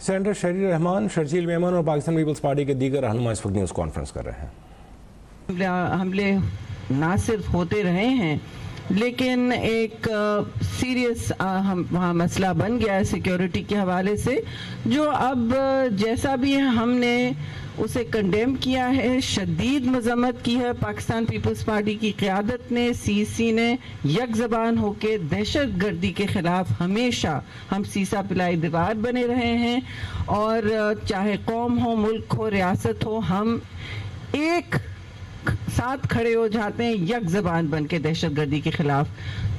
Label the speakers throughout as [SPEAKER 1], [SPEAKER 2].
[SPEAKER 1] Senator شہری رحمان، شرجیل میمن اور Pakistan Peoples party کے دیگر رہنما اس وقت نیوز کانفرنس کر رہے ہیں.
[SPEAKER 2] حملے نہ صرف ہوتے رہے ہیں لیکن ایک سیریس وہاں مسئلہ بن گیا ہے سیکیورٹی کے حوالے سے، جو اب جیسا بھی ہم نے اسے کنڈیم کیا ہے، شدید مذمت کی ہے. پاکستان پیپلز پارٹی کی قیادت نے، سی سی نے یک زبان ہو کے دہشت گردی کے خلاف ہمیشہ ہم سیسا پلائی دیوار بنے رہے ہیں، اور چاہے قوم ہو، ملک ہو، ریاست ہو، ہم ایک ساتھ کھڑے ہو جاتے ہیں یک زبان بن کے دہشت گردی کے خلاف.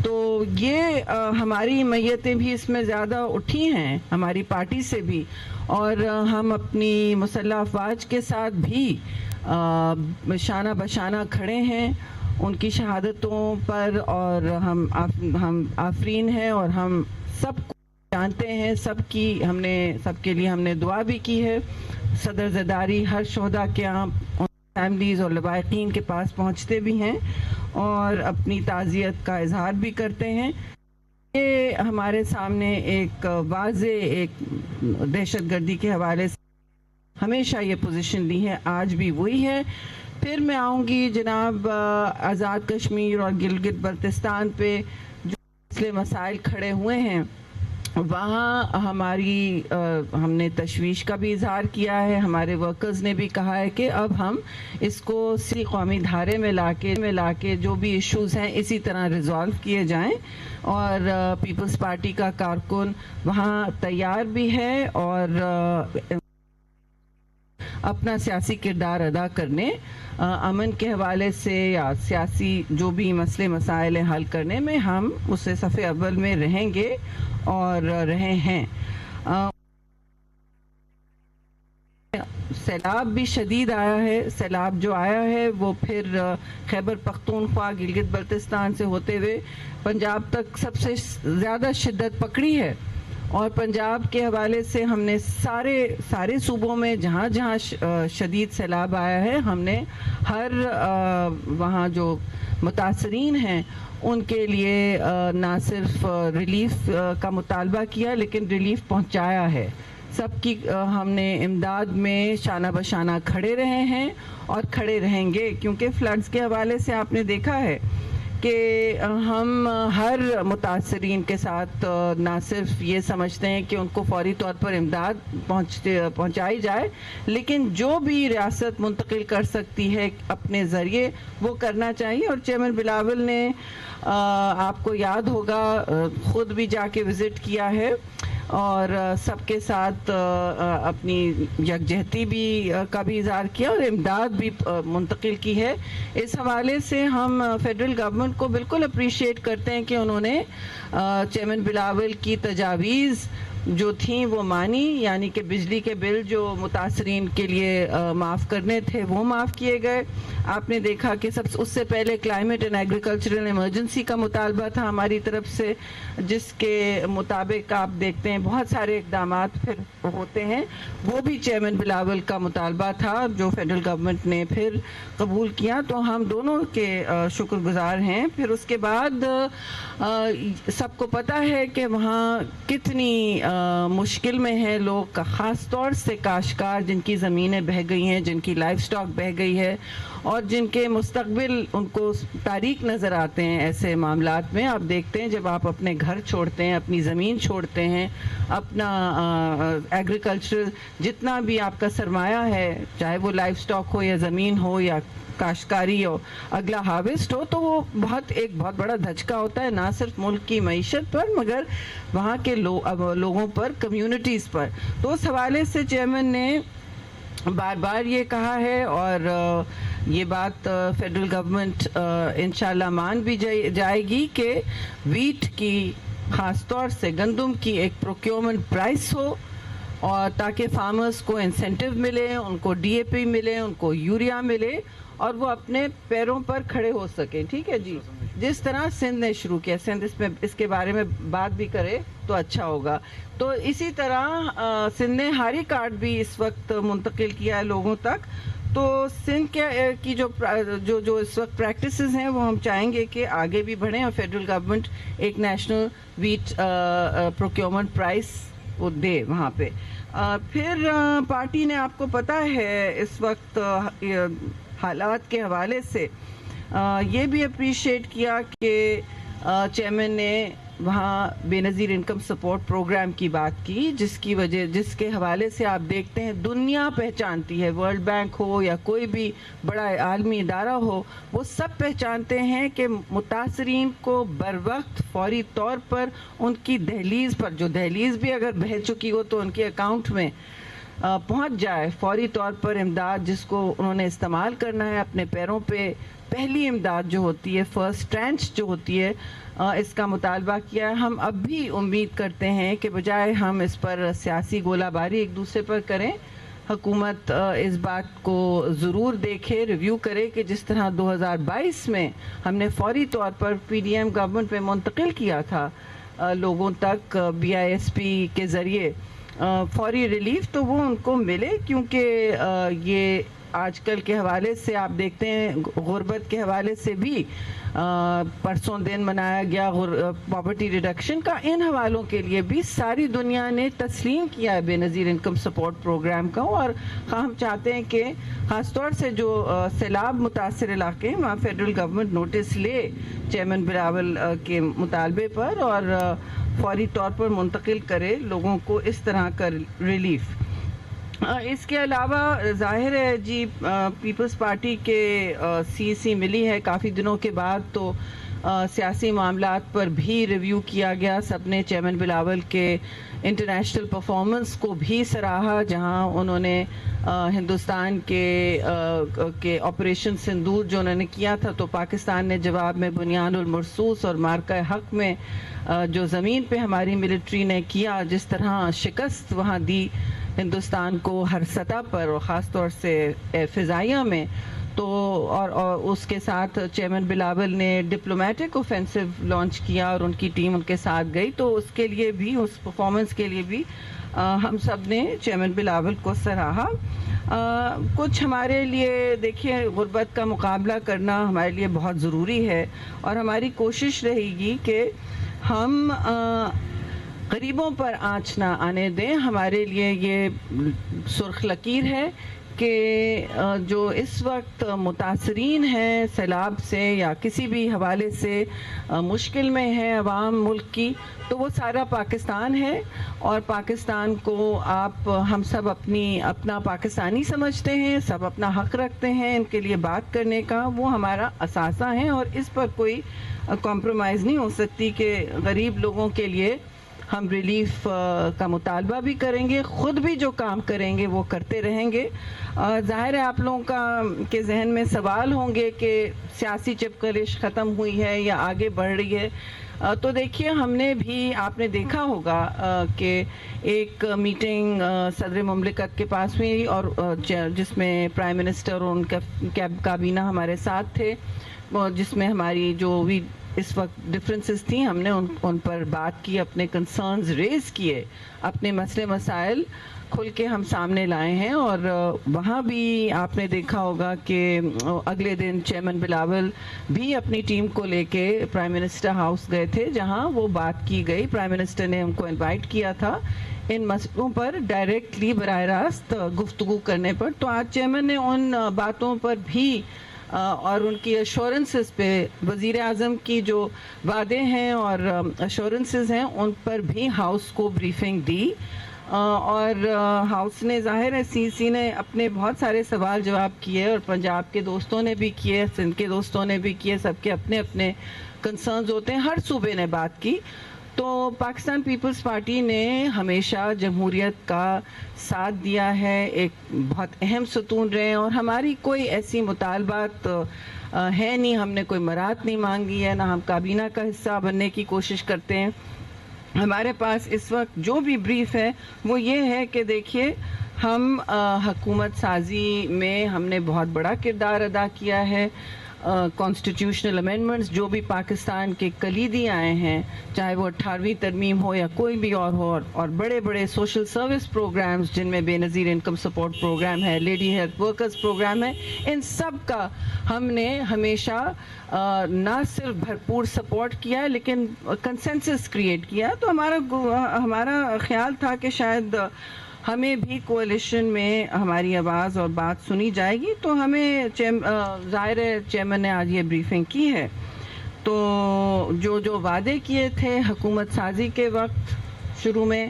[SPEAKER 2] تو یہ ہماری میتیں بھی اس میں زیادہ اٹھی ہیں، ہماری پارٹی سے بھی، اور ہم اپنی مسلح افواج کے ساتھ بھی شانہ بشانہ کھڑے ہیں ان کی شہادتوں پر، اور ہم آفرین ہیں، اور ہم سب کو جانتے ہیں، سب کے لیے ہم نے دعا بھی کی ہے. صدر زرداری ہر شہداء کے یہاں فیملیز اور لواحقین کے پاس پہنچتے بھی ہیں اور اپنی تعزیت کا اظہار بھی کرتے ہیں. یہ ہمارے سامنے ایک واضح ایک دہشت گردی کے حوالے سے ہمیشہ یہ پوزیشن لی ہے، آج بھی وہی ہے. پھر میں آؤں گی جناب آزاد کشمیر اور گلگت بلتستان پہ جو مسائل کھڑے ہوئے ہیں، وہاں ہم نے تشویش کا بھی اظہار کیا ہے. ہمارے ورکرز نے بھی کہا ہے کہ اب ہم اس کو قومی دھارے میں لا کے جو بھی ایشوز ہیں اسی طرح ریزالو کیے جائیں، اور پیپلز پارٹی کا کارکن وہاں تیار بھی ہے اور اپنا سیاسی کردار ادا کرنے، امن کے حوالے سے یا سیاسی جو بھی مسئلے مسائل حل کرنے میں ہم اسے صف اول میں رہیں گے اور رہے ہیں. سیلاب بھی شدید آیا ہے. سیلاب جو آیا ہے وہ پھر خیبر پختونخوا، گلگت بلتستان سے ہوتے ہوئے پنجاب تک سب سے زیادہ شدت پکڑی ہے، اور پنجاب کے حوالے سے ہم نے سارے صوبوں میں جہاں جہاں شدید سیلاب آیا ہے، ہم نے ہر وہاں جو متاثرین ہیں ان کے لیے نہ صرف ریلیف کا مطالبہ کیا لیکن ریلیف پہنچایا ہے. سب کی ہم نے امداد میں شانہ بشانہ کھڑے رہے ہیں اور کھڑے رہیں گے، کیونکہ فلڈز کے حوالے سے آپ نے دیکھا ہے کہ ہم ہر متاثرین کے ساتھ نہ صرف یہ سمجھتے ہیں کہ ان کو فوری طور پر امداد پہنچائی جائے، لیکن جو بھی ریاست منتقل کر سکتی ہے اپنے ذریعے وہ کرنا چاہیے. اور چیئرمین بلاول نے آپ کو یاد ہوگا خود بھی جا کے وزٹ کیا ہے اور سب کے ساتھ اپنی یکجہتی کا بھی اظہار کیا اور امداد بھی منتقل کی ہے. اس حوالے سے ہم فیڈرل گورنمنٹ کو بالکل اپریشیٹ کرتے ہیں کہ انہوں نے چیئرمین بلاول کی تجاویز جو تھیں وہ مانی، یعنی کہ بجلی کے بل جو متاثرین کے لیے معاف کرنے تھے وہ معاف کیے گئے. آپ نے دیکھا کہ اس سے پہلے کلائمیٹ اینڈ ایگریکلچرل ایمرجنسی کا مطالبہ تھا ہماری طرف سے، جس کے مطابق آپ دیکھتے ہیں بہت سارے اقدامات پھر ہوتے ہیں. وہ بھی چیئرمین بلاول کا مطالبہ تھا جو فیڈرل گورنمنٹ نے پھر قبول کیا، تو ہم دونوں کے شکر گزار ہیں. پھر اس کے بعد سب کو پتہ ہے کہ وہاں کتنی مشکل میں ہیں لوگ، خاص طور سے کاشتکار جن کی زمینیں بہہ گئی ہیں، جن کی لائف سٹاک بہہ گئی ہے اور جن کے مستقبل ان کو تاریک نظر آتے ہیں. ایسے معاملات میں آپ دیکھتے ہیں جب آپ اپنے گھر چھوڑتے ہیں، اپنی زمین چھوڑتے ہیں، اپنا ایگریکلچر جتنا بھی آپ کا سرمایہ ہے، چاہے وہ لائف سٹاک ہو یا زمین ہو یا کاشتکاری ہو، اگلا ہارویسٹ ہو، تو وہ ایک بہت بڑا دھچکا ہوتا ہے، نہ صرف ملک کی معیشت پر مگر وہاں کے لوگوں پر، کمیونٹیز پر. تو اس حوالے سے چیئرمین نے بار بار یہ کہا ہے اور یہ بات فیڈرل گورنمنٹ انشاءاللہ مان بھی جائے گی کہ ویٹ کی، خاص طور سے گندم کی ایک پروکیورمنٹ پرائس ہو، اور تاکہ فارمرز کو انسینٹیو ملے، ان کو ڈی اے پی ملے، ان کو یوریا ملے اور وہ اپنے پیروں پر کھڑے ہو سکیں. ٹھیک ہے جی، جس طرح سندھ نے شروع کیا، سندھ اس کے بارے میں بات بھی کرے تو اچھا ہوگا. تو اسی طرح سندھ نے ہاری کارڈ بھی اس وقت منتقل کیا ہے لوگوں تک. تو سندھ کی جو اس وقت پریکٹسز ہیں وہ ہم چاہیں گے کہ آگے بھی بڑھیں اور فیڈرل گورنمنٹ ایک نیشنل ویٹ پروکیورمنٹ پرائس وہ دے وہاں پہ. پھر پارٹی نے آپ کو پتہ ہے اس وقت حالات کے حوالے سے یہ بھی اپریشیٹ کیا کہ چیئرمین نے وہاں بے نظیر انکم سپورٹ پروگرام کی بات کی, جس کے حوالے سے آپ دیکھتے ہیں دنیا پہچانتی ہے, ورلڈ بینک ہو یا کوئی بھی بڑا عالمی ادارہ ہو, وہ سب پہچانتے ہیں کہ متاثرین کو بر وقت فوری طور پر ان کی دہلیز پر, جو دہلیز بھی اگر بہہ چکی ہو تو ان کے اکاؤنٹ میں پہنچ جائے, فوری طور پر امداد جس کو انہوں نے استعمال کرنا ہے اپنے پیروں پہ, پہلی امداد جو ہوتی ہے, فرسٹ ٹرانچ جو ہوتی ہے, اس کا مطالبہ کیا ہے. ہم اب بھی امید کرتے ہیں کہ بجائے ہم اس پر سیاسی گولہ باری ایک دوسرے پر کریں, حکومت اس بات کو ضرور دیکھے, ریویو کرے کہ جس طرح 2022 میں ہم نے فوری طور پر پی ڈی ایم گورنمنٹ میں منتقل کیا تھا لوگوں تک BISP کے ذریعے فوری ریلیف, تو وہ ان کو ملے, کیونکہ یہ آج کل کے حوالے سے آپ دیکھتے ہیں غربت کے حوالے سے بھی پرسوں دن منایا گیا پاورٹی ریڈکشن کا, ان حوالوں کے لیے بھی ساری دنیا نے تسلیم کیا ہے بے نظیر انکم سپورٹ پروگرام کا. اور ہم چاہتے ہیں کہ خاص طور سے جو سیلاب متاثر علاقے ہیں وہاں فیڈرل گورنمنٹ نوٹس لے چیئرمین بلاول کے مطالبے پر اور فوری طور پر منتقل کرے لوگوں کو اس طرح کا ریلیف. اس کے علاوہ ظاہر ہے جی پیپلز پارٹی کے CEC ملی ہے کافی دنوں کے بعد, تو سیاسی معاملات پر بھی ریویو کیا گیا. سب نے چیئرمین بلاول کے انٹرنیشنل پرفارمنس کو بھی سراہا, جہاں انہوں نے ہندوستان کے آپریشن سندور جو انہوں نے کیا تھا, تو پاکستان نے جواب میں بنیان المرصوص اور مارکہ حق میں جو زمین پہ ہماری ملٹری نے کیا, جس طرح شکست وہاں دی ہندوستان کو ہر سطح پر اور خاص طور سے فضائیہ میں, تو اور اس کے ساتھ چیئرمین بلاول نے ڈپلومیٹک اوفینسو لانچ کیا اور ان کی ٹیم ان کے ساتھ گئی, تو اس کے لیے بھی, اس پرفارمنس کے لیے بھی ہم سب نے چیئرمین بلاول کو سراہا. کچھ ہمارے لیے دیکھیے غربت کا مقابلہ کرنا ہمارے لیے بہت ضروری ہے, اور ہماری کوشش رہے گی کہ ہم غریبوں پر آنچ نہ آنے دیں. ہمارے لیے یہ سرخ لکیر ہے کہ جو اس وقت متاثرین ہیں سیلاب سے یا کسی بھی حوالے سے مشکل میں ہے عوام ملک کی, تو وہ سارا پاکستان ہے, اور پاکستان کو ہم سب اپنا پاکستانی سمجھتے ہیں, سب اپنا حق رکھتے ہیں ان کے لیے بات کرنے کا, وہ ہمارا اثاثہ ہے, اور اس پر کوئی کمپرومائز نہیں ہو سکتی کہ غریب لوگوں کے لیے ہم ریلیف کا مطالبہ بھی کریں گے, خود بھی جو کام کریں گے وہ کرتے رہیں گے. ظاہر ہے آپ لوگوں کے ذہن میں سوال ہوں گے کہ سیاسی چپکلش ختم ہوئی ہے یا آگے بڑھ رہی ہے, تو دیکھیے ہم نے بھی, آپ نے دیکھا ہوگا کہ ایک میٹنگ صدر مملکت کے پاس ہوئی, اور جس میں پرائم منسٹر اور ان کا کابینہ ہمارے ساتھ تھے, جس میں ہماری جو بھی اس وقت ڈفرینسز تھیں ہم نے ان پر بات کی, اپنے کنسرنز ریز کیے, اپنے مسئلے مسائل کھل کے ہم سامنے لائے ہیں. اور وہاں بھی آپ نے دیکھا ہوگا کہ اگلے دن چیئرمین بلاول بھی اپنی ٹیم کو لے کے پرائم منسٹر ہاؤس گئے تھے, جہاں وہ بات کی گئی. پرائم منسٹر نے ہم کو انوائٹ کیا تھا ان مسئلوں پر ڈائریکٹلی براہ راست گفتگو کرنے پر. تو آج چیئرمین نے ان باتوں پر بھی اور ان کی ایشورنسز پہ, وزیر اعظم کی جو وعدے ہیں اور ایشورنسز ہیں ان پر بھی ہاؤس کو بریفنگ دی, اور ہاؤس نے ظاہر ہے CEC نے اپنے بہت سارے سوال جواب کیے, اور پنجاب کے دوستوں نے بھی کیے, سندھ کے دوستوں نے بھی کیے, سب کے اپنے اپنے کنسرنز ہوتے ہیں, ہر صوبے نے بات کی. تو پاکستان پیپلز پارٹی نے ہمیشہ جمہوریت کا ساتھ دیا ہے, ایک بہت اہم ستون رہے, اور ہماری کوئی ایسی مطالبات ہے نہیں, ہم نے کوئی مراد نہیں مانگی ہے, نہ ہم کابینہ کا حصہ بننے کی کوشش کرتے ہیں. ہمارے پاس اس وقت جو بھی بریف ہے وہ یہ ہے کہ دیکھیے ہم حکومت سازی میں ہم نے بہت بڑا کردار ادا کیا ہے, کانسٹیٹیوشنل امینڈمنٹس جو بھی پاکستان کے کلیدی آئے ہیں، چاہے وہ 18ویں ترمیم ہو یا کوئی بھی اور بڑے بڑے سوشل سروس پروگرامز جن میں بے نظیر انکم سپورٹ پروگرام ہے، لیڈی ہیلتھ ورکرز پروگرام ہے، ان سب کا ہم نے ہمیشہ نہ صرف بھرپور سپورٹ کیا لیکن کنسنسس کریٹ کیا. تو ہمارا خیال تھا کہ شاید ہمیں بھی کوalition میں ہماری آواز اور بات سنی جائے گی. تو ہمیں ظاہر ہے چیئرمین نے آج یہ بریفنگ کی ہے، تو جو وعدے کیے تھے حکومت سازی کے وقت شروع میں،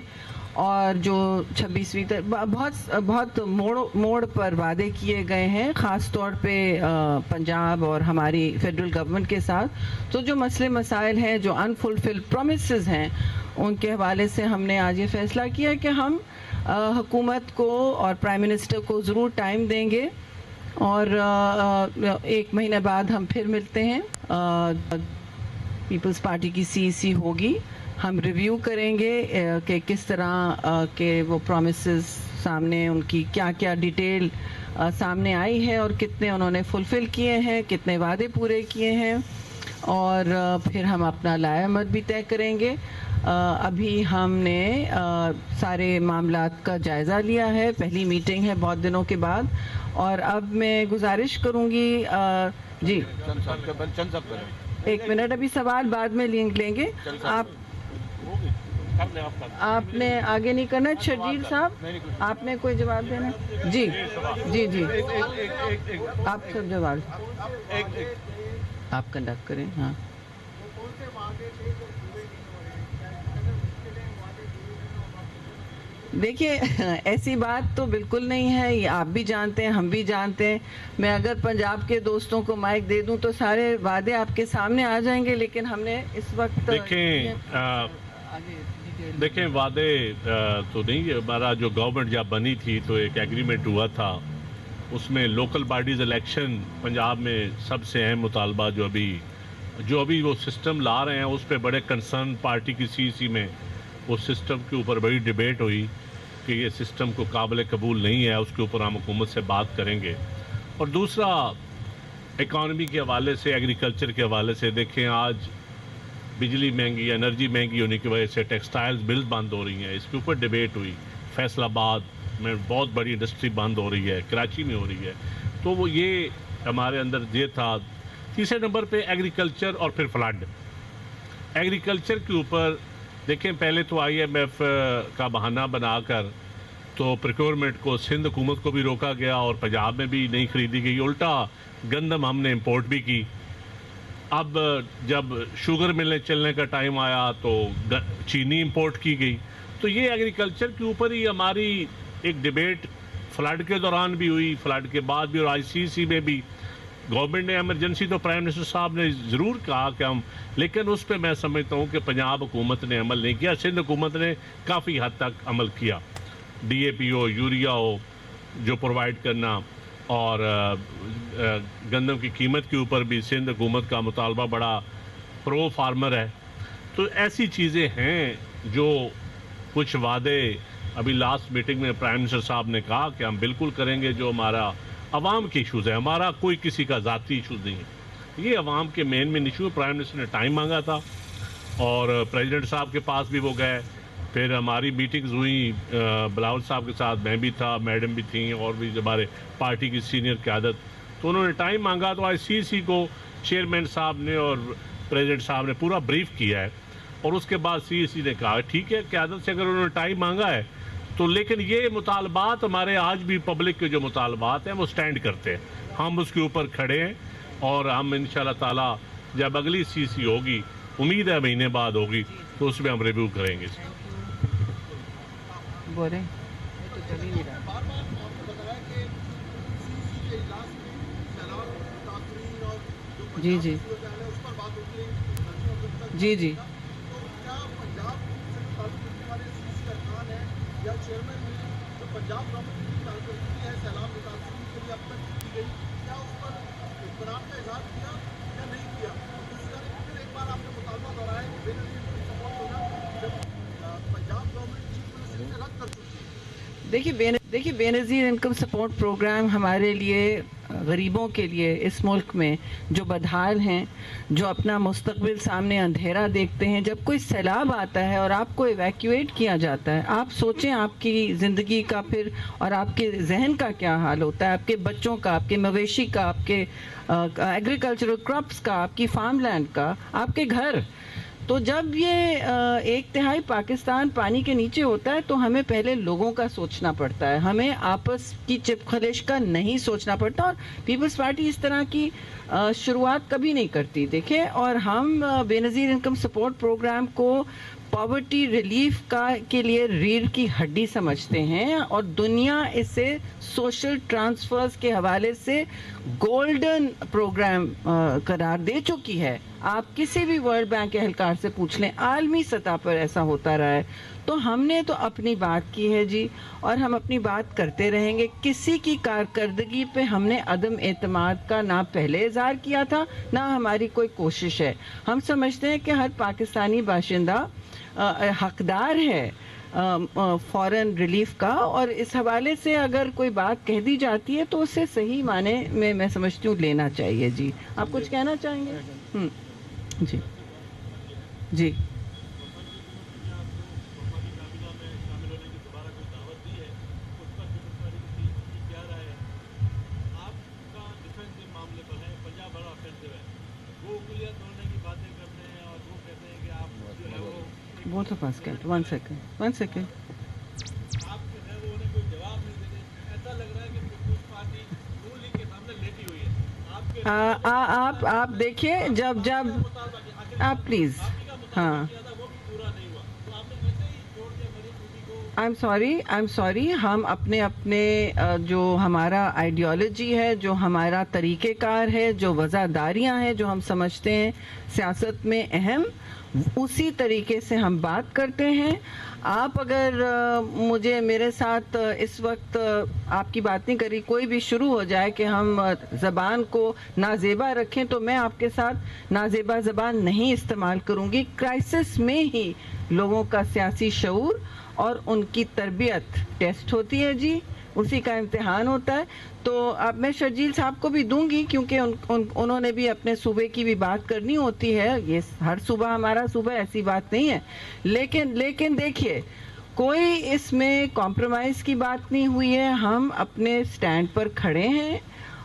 [SPEAKER 2] اور جو 26ویں بہت موڑ پر وعدے کیے گئے ہیں، خاص طور پہ پنجاب اور ہماری فیڈرل گورنمنٹ کے ساتھ، تو جو مسئلے مسائل ہیں، جو انفلفلڈ پرومسز ہیں، ان کے حوالے سے ہم نے آج یہ فیصلہ کیا کہ ہم حکومت کو اور پرائم منسٹر کو ضرور ٹائم دیں گے، اور 1 مہینے بعد ہم پھر ملتے ہیں. پیپلز پارٹی کی CEC ہوگی، ہم ریویو کریں گے کہ کس طرح کے وہ پرومسز سامنے، ان کی کیا کیا ڈیٹیل سامنے آئی ہے، اور کتنے انہوں نے فلفل کیے ہیں، کتنے وعدے پورے کیے ہیں، اور پھر ہم اپنا لائحہ عمل بھی طے کریں گے. ابھی ہم نے سارے معاملات کا جائزہ لیا ہے، پہلی میٹنگ ہے بہت دنوں کے بعد، اور اب میں گزارش کروں گی جی 1 منٹ، ابھی سوال بعد میں لیں گے. آپ نے آگے نہیں کرنا. شرجیل صاحب آپ نے کوئی جواب دینا؟ جی جی جی آپ سب جواب آپ کنڈکٹ کریں. ہاں دیکھیے ایسی بات تو بالکل نہیں ہے، یہ آپ بھی جانتے ہیں، ہم بھی جانتے ہیں. میں اگر پنجاب کے دوستوں کو مائک دے دوں تو سارے وعدے آپ کے سامنے آ جائیں گے، لیکن ہم نے اس وقت
[SPEAKER 3] دیکھیں وعدے تو نہیں. ہمارا جو گورنمنٹ جب بنی تھی تو ایک ایگریمنٹ ہوا تھا، اس میں لوکل باڈیز الیکشن پنجاب میں سب سے اہم مطالبہ جو ابھی وہ سسٹم لا رہے ہیں، اس پہ بڑے کنسرن پارٹی کی CEC میں اس سسٹم کے اوپر بڑی ڈیبیٹ ہوئی کہ یہ سسٹم کو قابل قبول نہیں ہے، اس کے اوپر ہم حکومت سے بات کریں گے. اور دوسرا اکانومی کے حوالے سے، ایگریکلچر کے حوالے سے دیکھیں آج بجلی مہنگی، انرجی مہنگی ہونے کی وجہ سے ٹیکسٹائلز ملز بند ہو رہی ہیں، اس کے اوپر ڈیبیٹ ہوئی. فیصل آباد میں بہت بڑی انڈسٹری بند ہو رہی ہے، کراچی میں ہو رہی ہے، تو وہ یہ ہمارے اندر یہ تھا. تیسرے نمبر پہ ایگریکلچر اور پھر فلڈ. ایگریکلچر کے اوپر دیکھیں پہلے تو IMF کا بہانہ بنا کر تو پریکیورمنٹ کو سندھ حکومت کو بھی روکا گیا اور پنجاب میں بھی نہیں خریدی گئی، الٹا گندم ہم نے امپورٹ بھی کی. اب جب شوگر ملنے چلنے کا ٹائم آیا تو چینی امپورٹ کی گئی. تو یہ ایگریکلچر کے اوپر ہی ہماری ایک ڈیبیٹ فلڈ کے دوران بھی ہوئی، فلڈ کے بعد بھی، اور ICC میں بھی. گورنمنٹ نے ایمرجنسی تو پرائم منسٹر صاحب نے ضرور کہا کہ ہم، لیکن اس پہ میں سمجھتا ہوں کہ پنجاب حکومت نے عمل نہیں کیا. سندھ حکومت نے کافی حد تک عمل کیا. DAP ہو، یوریا ہو جو پرووائڈ کرنا، اور گندم کی قیمت کے اوپر بھی سندھ حکومت کا مطالبہ بڑا پرو فارمر ہے. تو ایسی چیزیں ہیں جو کچھ وعدے ابھی لاسٹ میٹنگ میں پرائم منسٹر صاحب نے کہا کہ ہم بالکل کریں گے. جو ہمارا عوام کے ایشوز ہے، ہمارا کوئی کسی کا ذاتی ایشوز نہیں ہے، یہ عوام کے مین ایشو. پرائم منسٹر نے ٹائم مانگا تھا اور پریزیڈنٹ صاحب کے پاس بھی وہ گئے. پھر ہماری میٹنگز ہوئیں بلاول صاحب کے ساتھ، میں بھی تھا، میڈم بھی تھیں، اور بھی ہمارے پارٹی کی سینئر قیادت. تو انہوں نے ٹائم مانگا تو ICC کو چیئرمین صاحب نے اور پریزیڈنٹ صاحب نے پورا بریف کیا ہے. اور اس کے بعد CEC نے کہا ٹھیک ہے قیادت سے اگر انہوں نے ٹائم مانگا ہے تو، لیکن یہ مطالبات ہمارے آج بھی پبلک کے جو مطالبات ہیں وہ سٹینڈ کرتے ہیں، ہم اس کے اوپر کھڑے ہیں. اور ہم انشاءاللہ تعالی جب اگلی CEC ہوگی، امید ہے مہینے بعد ہوگی، تو اس میں ہم ریویو کریں گے.
[SPEAKER 2] جی جی جی جی دیکھیے بے نظیر انکم سپورٹ پروگرام ہمارے لیے غریبوں کے لیے اس ملک میں جو بدحال ہیں, جو اپنا مستقبل سامنے اندھیرا دیکھتے ہیں, جب کوئی سیلاب آتا ہے اور آپ کو ایویکیویٹ کیا جاتا ہے, آپ سوچیں آپ کی زندگی کا پھر اور آپ کے ذہن کا کیا حال ہوتا ہے, آپ کے بچوں کا, آپ کے مویشی کا, آپ کے ایگریکلچرل کراپس کا, آپ کی فارم لینڈ کا, آپ کے گھر. تو جب یہ 1/3 پاکستان پانی کے نیچے ہوتا ہے تو ہمیں پہلے لوگوں کا سوچنا پڑتا ہے, ہمیں آپس کی چپ خلیش کا نہیں سوچنا پڑتا. اور پیپلز پارٹی اس طرح کی شروعات کبھی نہیں کرتی, دیکھیں. اور ہم بے نظیر انکم سپورٹ پروگرام کو پاورٹی ریلیف کے لیے ریڑھ کی ہڈی سمجھتے ہیں, اور دنیا اسے سوشل ٹرانسفرز کے حوالے سے گولڈن پروگرام قرار دے چکی ہے. آپ کسی بھی ورلڈ بینک کے اہلکار سے پوچھ لیں, عالمی سطح پر ایسا ہوتا رہا ہے. تو ہم نے تو اپنی بات کی ہے جی, اور ہم اپنی بات کرتے رہیں گے. کسی کی کارکردگی پہ ہم نے عدم اعتماد کا نہ پہلے اظہار کیا تھا, نہ ہماری کوئی کوشش ہے. ہم سمجھتے ہیں کہ ہر پاکستانی باشندہ حقدار ہے فورن ریلیف کا, اور اس حوالے سے اگر کوئی بات کہہ دی جاتی ہے تو اسے صحیح معنی میں سمجھتی ہوں لینا چاہیے. جی آپ کچھ کہنا چاہیں گے؟ جی جی بہت پاس کر 1 سیکنڈ. آپ دیکھیے جب آپ پلیز, ہاں آئی ایم سوری, ہم اپنے جو ہمارا آئیڈیالوجی ہے, جو ہمارا طریقہ کار ہے, جو وزاداریاں ہیں, جو ہم سمجھتے ہیں سیاست میں اہم, اسی طریقے سے ہم بات کرتے ہیں. آپ اگر مجھے میرے ساتھ اس وقت آپ کی بات نہیں کری, کوئی بھی شروع ہو جائے کہ ہم زبان کو نازیبا رکھیں, تو میں آپ کے ساتھ نازیبا زبان نہیں استعمال کروں گی. کرائسس میں ہی لوگوں کا سیاسی شعور اور ان کی تربیت ٹیسٹ ہوتی ہے جی, اسی کا امتحان ہوتا ہے. تو اب میں شرجیل صاحب کو بھی دوں گی, کیونکہ انہوں نے بھی اپنے صوبے کی بھی بات کرنی ہوتی ہے. یہ ہر صوبہ ہمارا صوبہ, ایسی بات نہیں ہے. لیکن دیکھیے, کوئی اس میں کمپرومائز کی بات نہیں ہوئی ہے. ہم اپنے سٹینڈ پر کھڑے ہیں,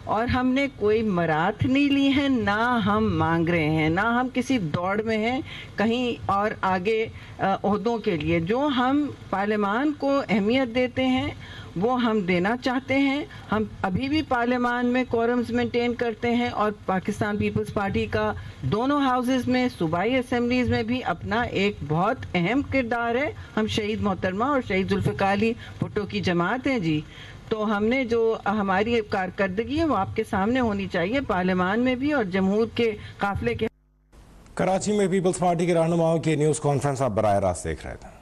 [SPEAKER 2] اور ہم نے کوئی مرات نہیں لی ہے, نہ ہم مانگ رہے ہیں, نہ ہم کسی دوڑ میں ہیں کہیں اور آگے عہدوں کے لیے. جو ہم پارلیمان کو اہمیت دیتے ہیں وہ ہم دینا چاہتے ہیں. ہم ابھی بھی پارلیمان میں کورمز مینٹین کرتے ہیں, اور پاکستان پیپلز پارٹی کا دونوں ہاؤسز میں, صوبائی اسمبلیز میں بھی اپنا ایک بہت اہم کردار ہے. ہم شہید محترمہ اور شہید ذوالفقار علی بھٹو کی جماعت ہیں جی. تو ہم نے جو ہماری کارکردگی ہے وہ آپ کے سامنے ہونی چاہیے, پارلیمان میں بھی اور جمہور کے قافلے کے.
[SPEAKER 1] کراچی میں پیپلز پارٹی کے رہنماؤں کی نیوز کانفرنس آپ براہ راست دیکھ رہے تھے.